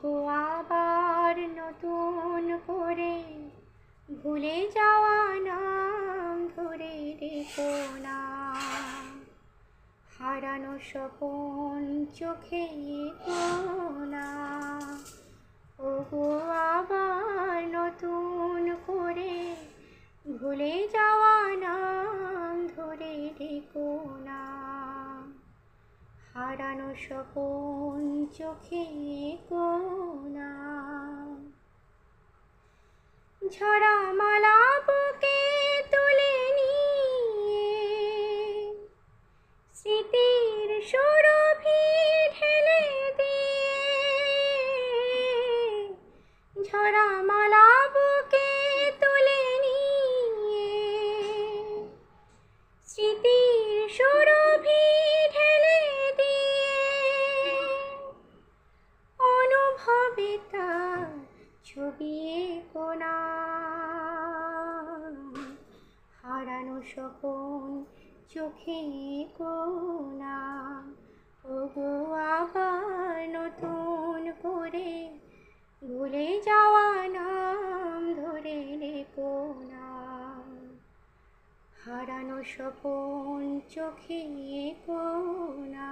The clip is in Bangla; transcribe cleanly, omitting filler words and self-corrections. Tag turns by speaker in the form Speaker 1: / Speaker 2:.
Speaker 1: ওগো আবার নতুন করে ভুলে যাওয়া নাম ধরে রেখো না। হারানো স্বপন চোখে এঁকো না। ওগো আবার নতুন করে ভুলে যাওয়া নাম ধরে রেখো না। হারানো স্বপন চোখে এঁকো না। ঝরা মালা বুকে তুলে নিয়ে স্মৃতির সুরভি ঢেলে দিয়ে। ঝরা মালা বুকে তুলে নিয়ে স্মৃতির সুরভি ঢেলে দিয়ে। অনুভবে তার ছবি এঁকো না। হারানো স্বপন চোখে এঁকো না। ওগো আবার নতুন করে ভুলে যাওয়া নাম ধরে রেখো না। হারানো স্বপন চোখে এঁকো না।